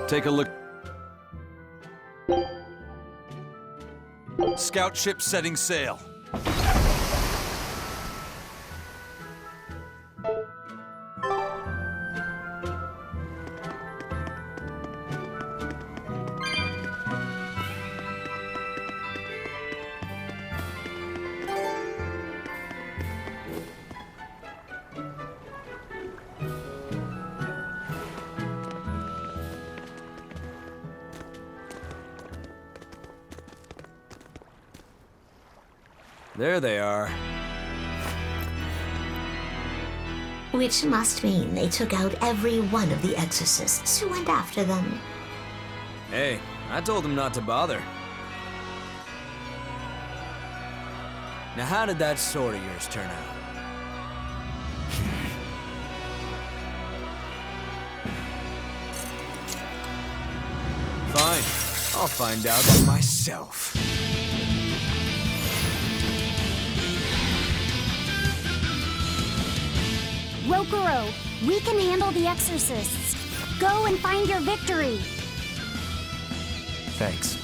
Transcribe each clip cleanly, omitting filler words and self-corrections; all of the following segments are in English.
Take a look. Scout ship setting sail. There they are. Which must mean they took out every one of the exorcists who went after them. Hey, I told them not to bother. Now how did that sword of yours turn out? Fine, I'll find out for myself. Rokuro, we can handle the exorcists. Go and find your victory. Thanks.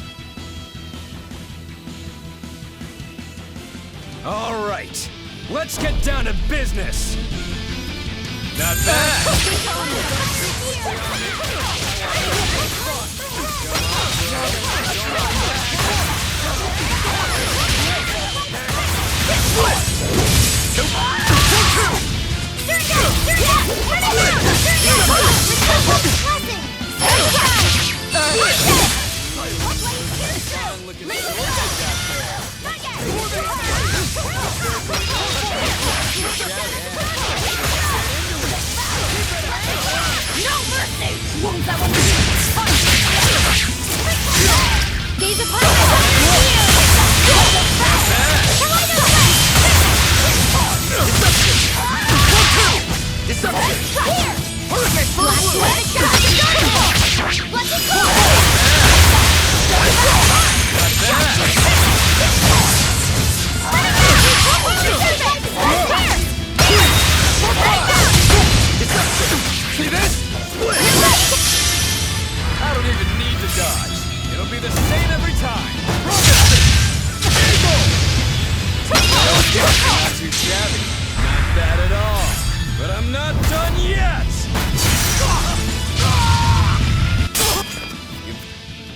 All right, let's get down to business. Not bad! See this? I don't even need to dodge. It'll be the same every time. Not too shabby. Not bad at all. But I'm not done yet!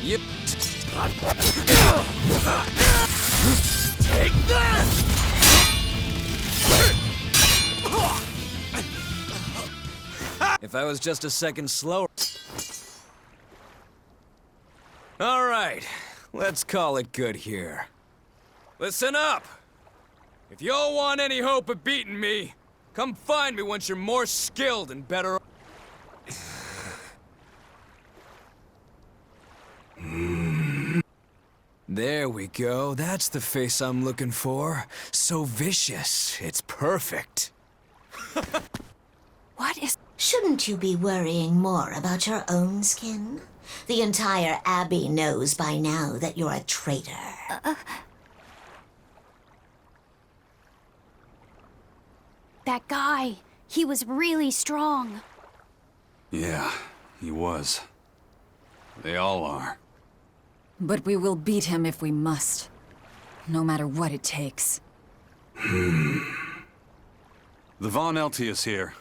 Yep. Take that! If I was just a second slower... All right, let's call it good here. Listen up! If y'all want any hope of beating me, come find me once you're more skilled and better... There we go. That's the face I'm looking for. So vicious. It's perfect. What is... Shouldn't you be worrying more about your own skin? The entire Abbey knows by now that you're a traitor. That guy, he was really strong. Yeah, he was. They all are. But we will beat him if we must. No matter what it takes. The Von Eltius here.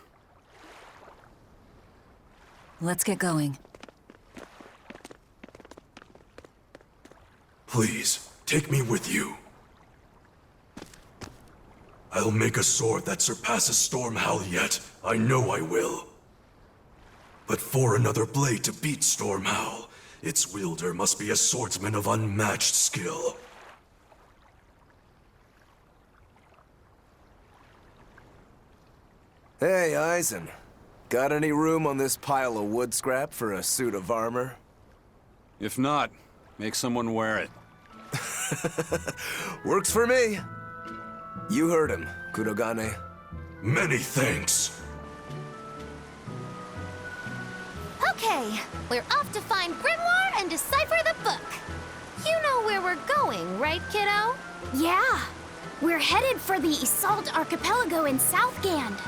Let's get going. Please, take me with you. I'll make a sword that surpasses Stormhowl yet. I know I will. But for another blade to beat Stormhowl, its wielder must be a swordsman of unmatched skill. Hey, Eisen. Got any room on this pile of wood scrap for a suit of armor? If not, make someone wear it. Works for me. You heard him, Kurogane. Many thanks. Okay, we're off to find Grimoire and decipher the book. You know where we're going, right, kiddo? Yeah, we're headed for the Isolde Archipelago in Southgand.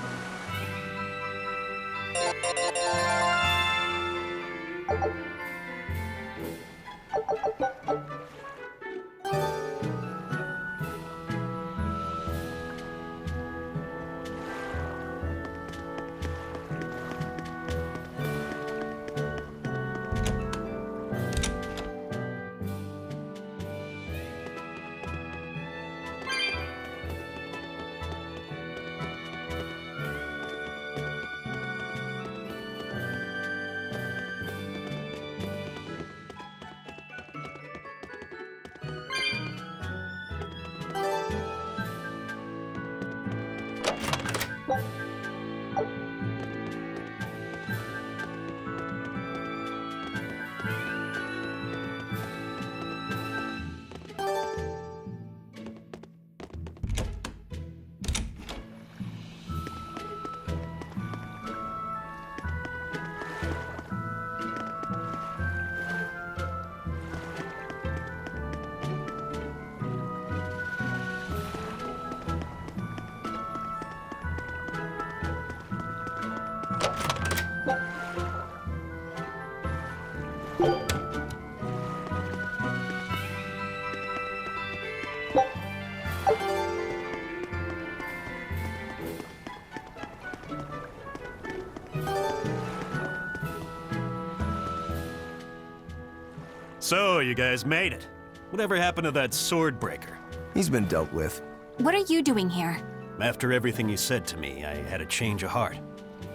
So, you guys made it. Whatever happened to that sword breaker? He's been dealt with. What are you doing here? After everything you said to me, I had a change of heart.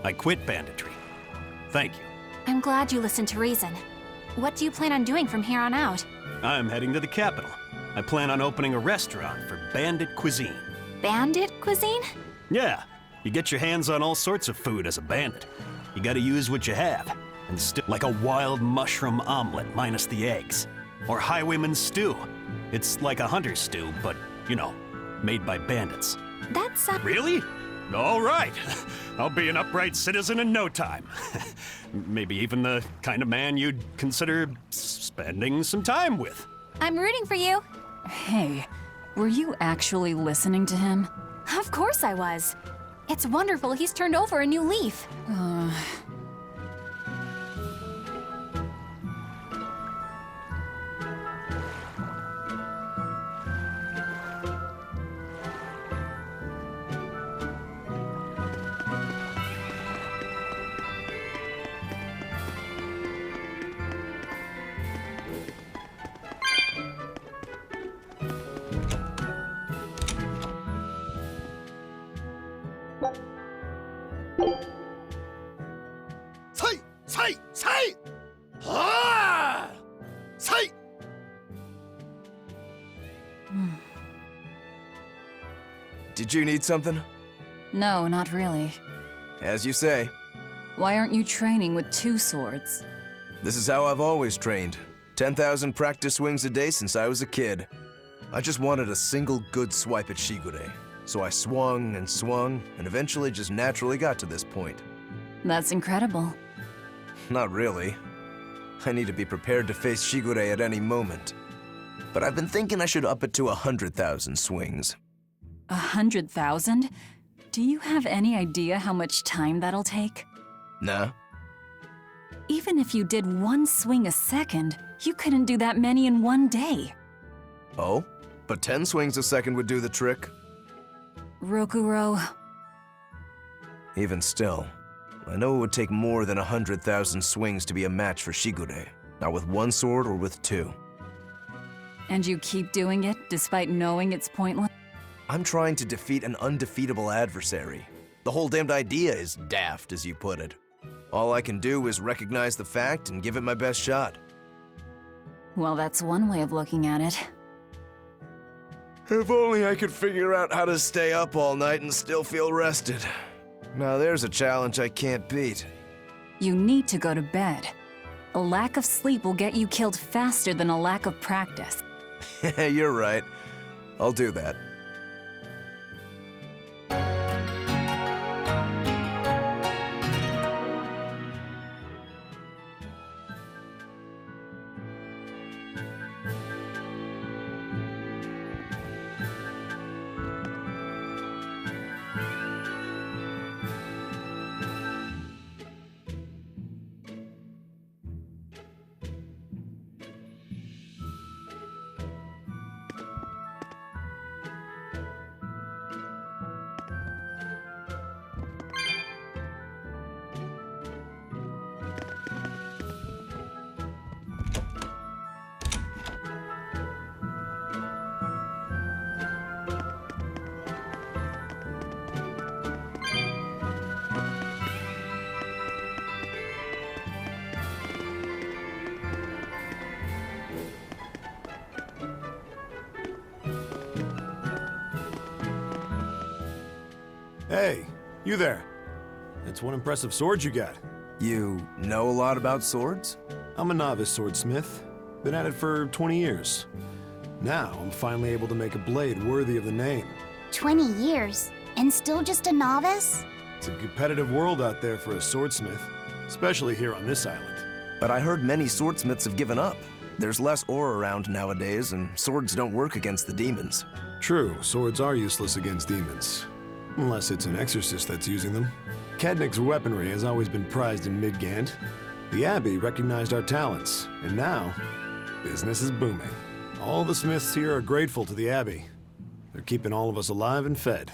I quit banditry. Thank you. I'm glad you listened to reason. What do you plan on doing from here on out? I'm heading to the capital. I plan on opening a restaurant for bandit cuisine. Bandit cuisine? Yeah, you get your hands on all sorts of food as a bandit. You gotta use what you have. And still, like a wild mushroom omelet minus the eggs. Or highwayman stew. It's like a hunter's stew, but, you know, made by bandits. That's Really? All right. I'll be an upright citizen in no time. Maybe even the kind of man you'd consider spending some time with. I'm rooting for you. Hey, were you actually listening to him? Of course I was. It's wonderful he's turned over a new leaf. Did you need something? No, not really. As you say. Why aren't you training with 2 swords? This is how I've always trained. 10,000 practice swings a day since I was a kid. I just wanted a single good swipe at Shigure. So I swung, and eventually just naturally got to this point. That's incredible. Not really. I need to be prepared to face Shigure at any moment. But I've been thinking I should up it to 100,000 swings. 100,000? Do you have any idea how much time that'll take? Nah. Even if you did 1 swing a second, you couldn't do that many in 1 day. Oh? But 10 swings a second would do the trick. Rokuro, Even still, I know it would take more than 100,000 swings to be a match for Shigure. Not with 1 sword or with 2. and you keep doing it despite knowing it's pointless? I'm trying to defeat an undefeatable adversary. The whole damned idea is daft, as you put it. All I can do is recognize the fact and give it my best shot. Well, that's one way of looking at it. If only I could figure out how to stay up all night and still feel rested. Now there's a challenge I can't beat. You need to go to bed. A lack of sleep will get you killed faster than a lack of practice. You're right. I'll do that. Hey, you there. That's one impressive sword you got. You know a lot about swords? I'm a novice swordsmith. Been at it for 20 years. Now, I'm finally able to make a blade worthy of the name. 20 years, and still just a novice? It's a competitive world out there for a swordsmith, especially here on this island. But I heard many swordsmiths have given up. There's less ore around nowadays, and swords don't work against the demons. True, swords are useless against demons. Unless it's an exorcist that's using them. Kednik's weaponry has always been prized in Midgand. The Abbey recognized our talents, and now, business is booming. All the smiths here are grateful to the Abbey. They're keeping all of us alive and fed.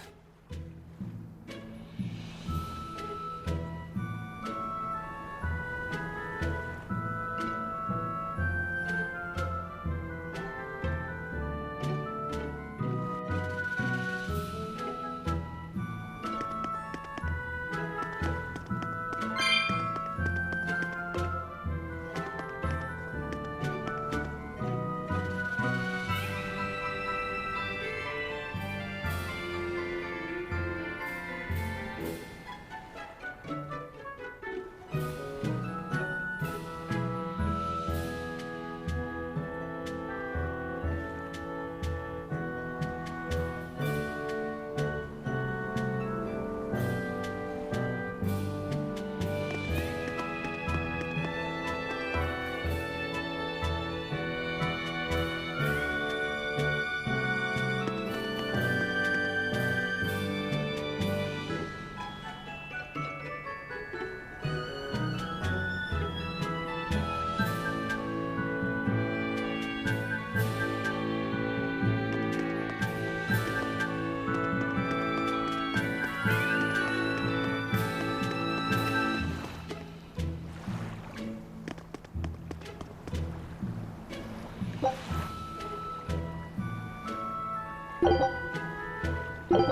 Here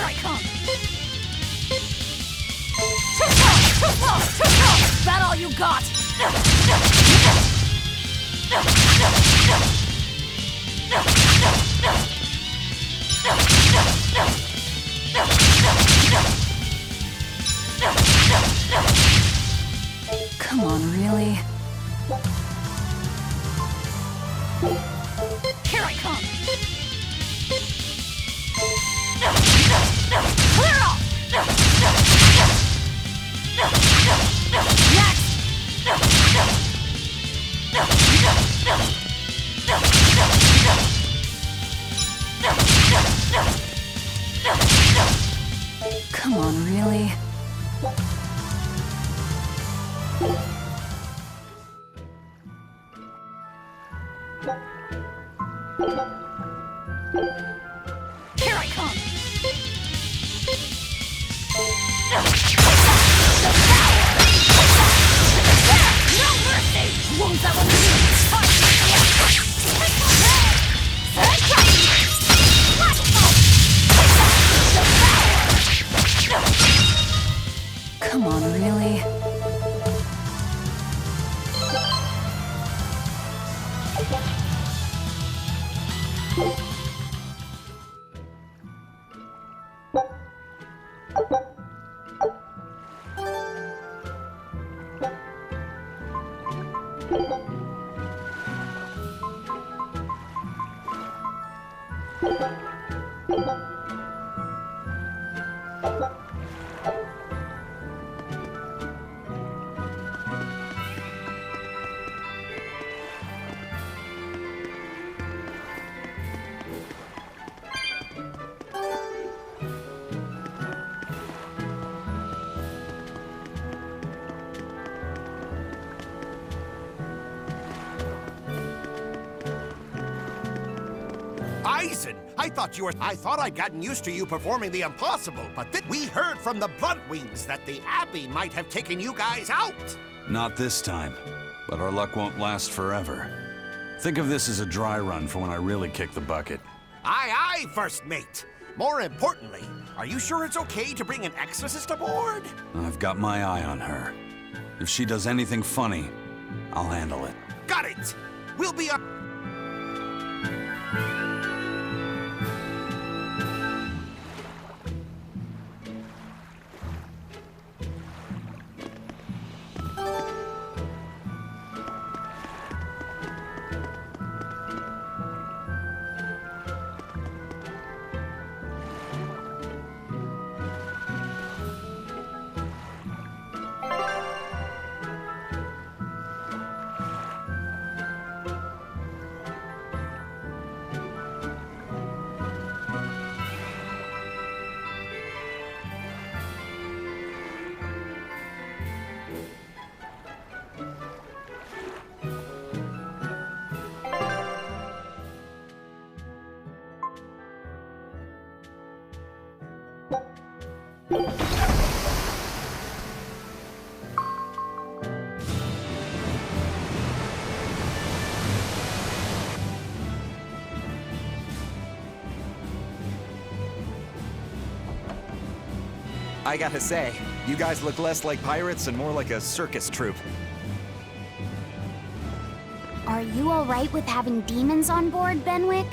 I come! Too slow! Is that all you got? Come on, really? Here I come! Clear off! Next! Come on, really? Here I come! No mercy! Wounds that will Come on, really? I thought I'd gotten used to you performing the impossible, but then we heard from the Bloodwings that the Abbey might have taken you guys out. Not this time, but our luck won't last forever. Think of this as a dry run for when I really kick the bucket. Aye, aye, First Mate. More importantly, are you sure it's okay to bring an exorcist aboard? I've got my eye on her. If she does anything funny, I'll handle it. Got it! We'll be up. I gotta say, you guys look less like pirates and more like a circus troupe. Are you alright with having demons on board, Benwick?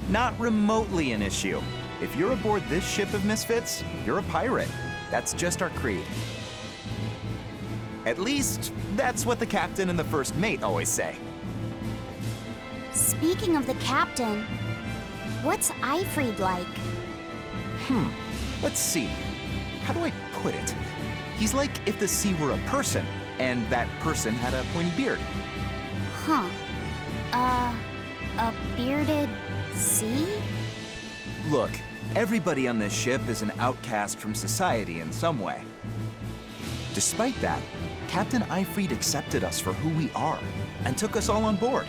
Not remotely an issue. If you're aboard this ship of misfits, you're a pirate. That's just our creed. At least, that's what the captain and the first mate always say. Speaking of the captain, what's Eifried like? Let's see. How do I put it? He's like if the sea were a person, and that person had a pointy beard. Huh. A bearded sea? Look, everybody on this ship is an outcast from society in some way. Despite that, Captain Eifried accepted us for who we are, and took us all on board.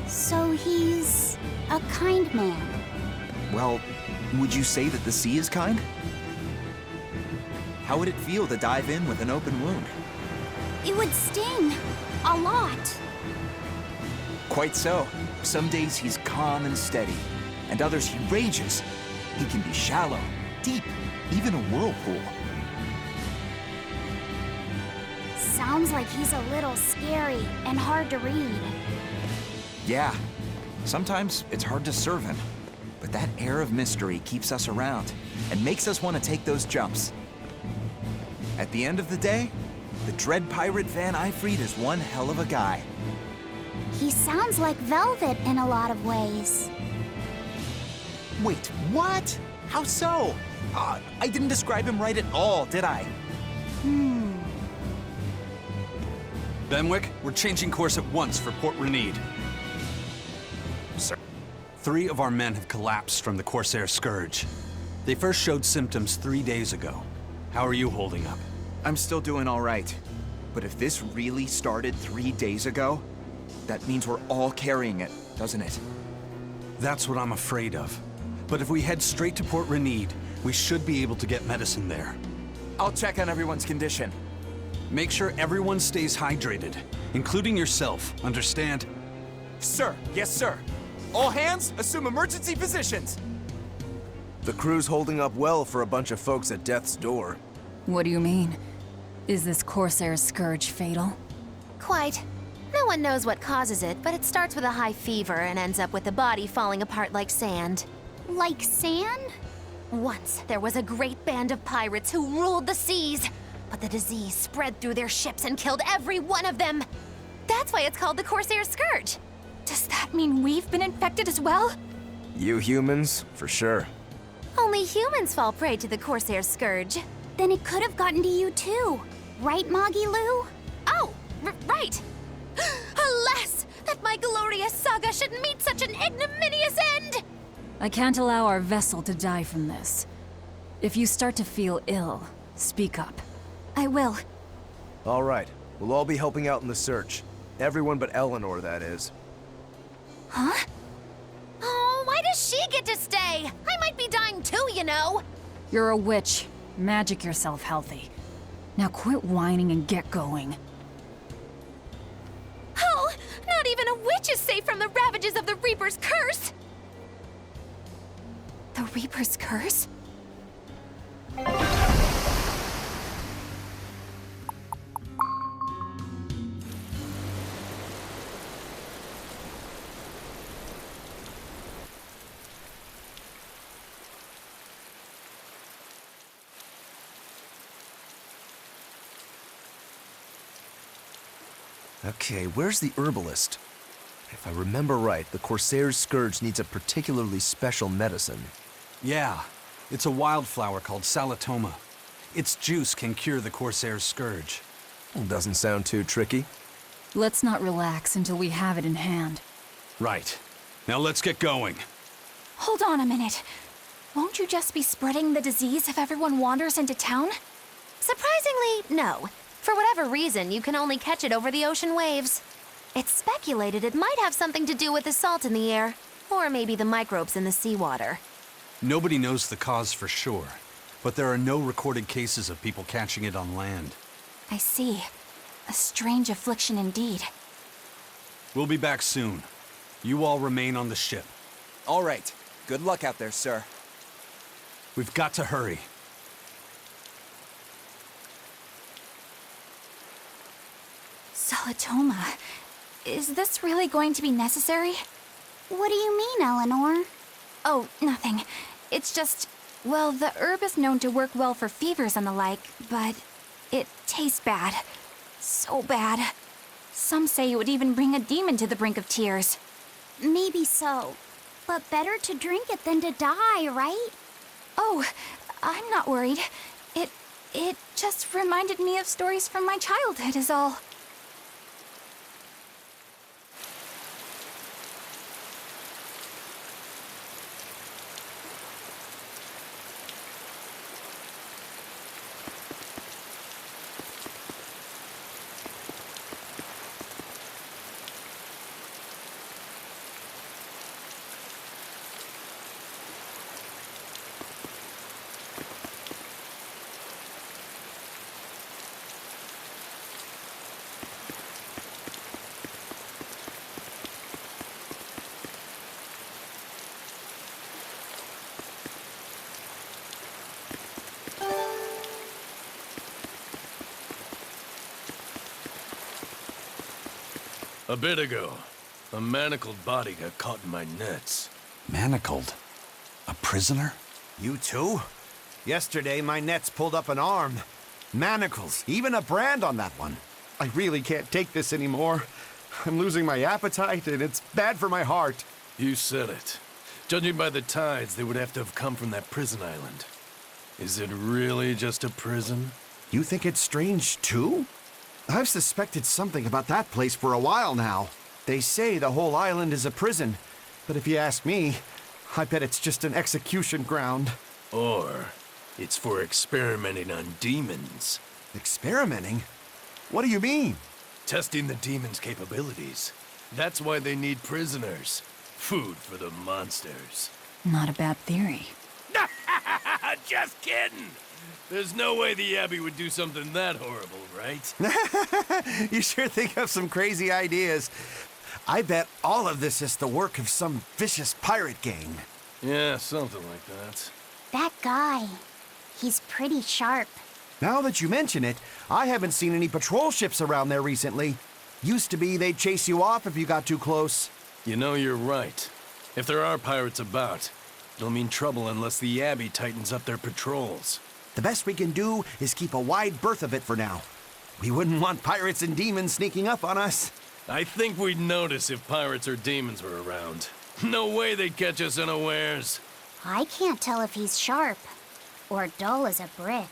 So he's a kind man. Well, would you say that the sea is kind? How would it feel to dive in with an open wound? It would sting. A lot. Quite so. Some days he's calm and steady, and others he rages. He can be shallow, deep, even a whirlpool. Sounds like he's a little scary and hard to read. Yeah, sometimes it's hard to serve him, but that air of mystery keeps us around and makes us want to take those jumps. At the end of the day, the dread pirate Van Eyfried is one hell of a guy. He sounds like Velvet in a lot of ways. Wait, what? How so? I didn't describe him right at all, did I? Benwick, we're changing course at once for Port Renede. Sir. 3 of our men have collapsed from the Corsair Scourge. They first showed symptoms 3 days ago. How are you holding up? I'm still doing all right. But if this really started 3 days ago, that means we're all carrying it, doesn't it? That's what I'm afraid of. But if we head straight to Port Renede, we should be able to get medicine there. I'll check on everyone's condition. Make sure everyone stays hydrated, including yourself, understand? Sir, yes sir. All hands, assume emergency positions. The crew's holding up well for a bunch of folks at death's door. What do you mean? Is this Corsair Scourge fatal? Quite. No one knows what causes it, but it starts with a high fever and ends up with the body falling apart like sand. Like sand? Once, there was a great band of pirates who ruled the seas, but the disease spread through their ships and killed every one of them. That's why it's called the Corsair Scourge. Does that mean we've been infected as well? You humans, for sure. Only humans fall prey to the Corsair Scourge. Then it could have gotten to you too. Right, Moggy Lou? Oh, right! Alas, that my glorious saga should meet such an ignominious end! I can't allow our vessel to die from this. If you start to feel ill, speak up. I will. All right, we'll all be helping out in the search. Everyone but Eleanor, that is. Huh? Oh, why does she get to stay? I might be dying too, you know. You're a witch. Magic yourself healthy. Now quit whining and get going. Oh, not even a witch is safe from the ravages of the Reaper's curse! The Reaper's curse? Okay, where's the herbalist? If I remember right, the Corsair's Scourge needs a particularly special medicine. Yeah, it's a wildflower called Salatoma. Its juice can cure the Corsair's Scourge. Doesn't sound too tricky. Let's not relax until we have it in hand. Right. Now let's get going. Hold on a minute. Won't you just be spreading the disease if everyone wanders into town? Surprisingly, no. For whatever reason, you can only catch it over the ocean waves. It's speculated it might have something to do with the salt in the air, or maybe the microbes in the seawater. Nobody knows the cause for sure, but there are no recorded cases of people catching it on land. I see. A strange affliction indeed. We'll be back soon. You all remain on the ship. All right. Good luck out there, sir. We've got to hurry. Salatoma. Is this really going to be necessary? What do you mean, Eleanor? Oh, nothing. It's just, well, the herb is known to work well for fevers and the like, but it tastes bad. So bad. Some say it would even bring a demon to the brink of tears. Maybe so. But better to drink it than to die, right? Oh, I'm not worried. It just reminded me of stories from my childhood is all. A bit ago, a manacled body got caught in my nets. Manacled? A prisoner? You too? Yesterday, my nets pulled up an arm. Manacles, even a brand on that one. I really can't take this anymore. I'm losing my appetite, and it's bad for my heart. You said it. Judging by the tides, they would have to have come from that prison island. Is it really just a prison? You think it's strange, too? I've suspected something about that place for a while now. They say the whole island is a prison, but if you ask me, I bet it's just an execution ground. Or it's for experimenting on demons. Experimenting? What do you mean? Testing the demons' capabilities. That's why they need prisoners. Food for the monsters. Not a bad theory. Just kidding! There's no way the Abbey would do something that horrible, right? You sure think of some crazy ideas. I bet all of this is the work of some vicious pirate gang. Yeah, something like that. That guy. He's pretty sharp. Now that you mention it, I haven't seen any patrol ships around there recently. Used to be they'd chase you off if you got too close. You know, you're right. If there are pirates about, it'll mean trouble unless the Abbey tightens up their patrols. The best we can do is keep a wide berth of it for now. We wouldn't want pirates and demons sneaking up on us. I think we'd notice if pirates or demons were around. No way they'd catch us unawares. I can't tell if he's sharp or dull as a brick.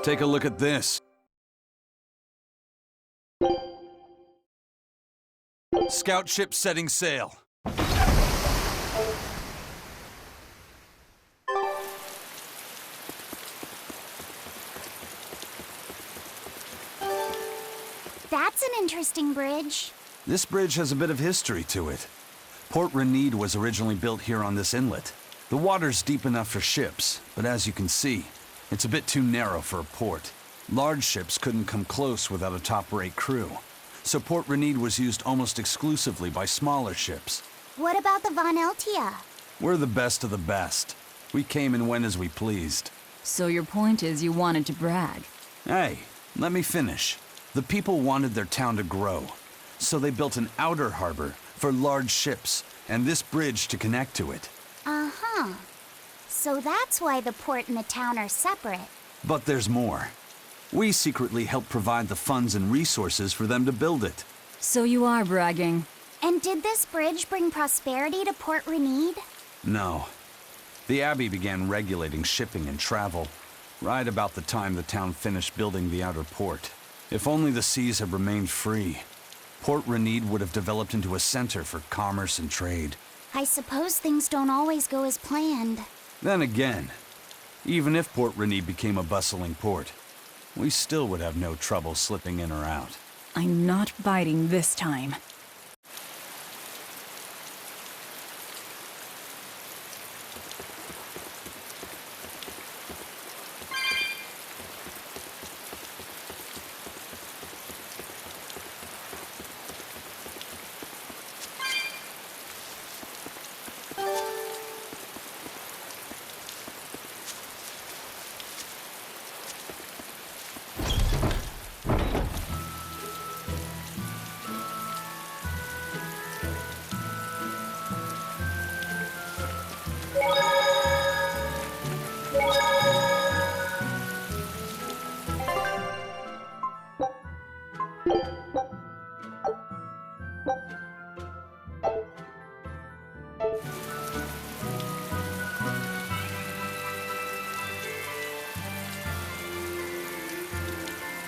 Take a look at this. Scout ship setting sail. That's an interesting bridge. This bridge has a bit of history to it. Port Renede was originally built here on this inlet. The water's deep enough for ships, but as you can see, it's a bit too narrow for a port. Large ships couldn't come close without a top-rate crew, so Port Renede was used almost exclusively by smaller ships. What about the Von Eltia? We're the best of the best. We came and went as we pleased. So your point is you wanted to brag. Hey, let me finish. The people wanted their town to grow, so they built an outer harbor for large ships, and this bridge to connect to it. Uh-huh. So that's why the port and the town are separate. But there's more. We secretly helped provide the funds and resources for them to build it. So you are bragging. And did this bridge bring prosperity to Port Renede? No. The Abbey began regulating shipping and travel right about the time the town finished building the outer port. If only the seas had remained free, Port Renede would have developed into a center for commerce and trade. I suppose things don't always go as planned. Then again, even if Port Renede became a bustling port, we still would have no trouble slipping in or out. I'm not biting this time.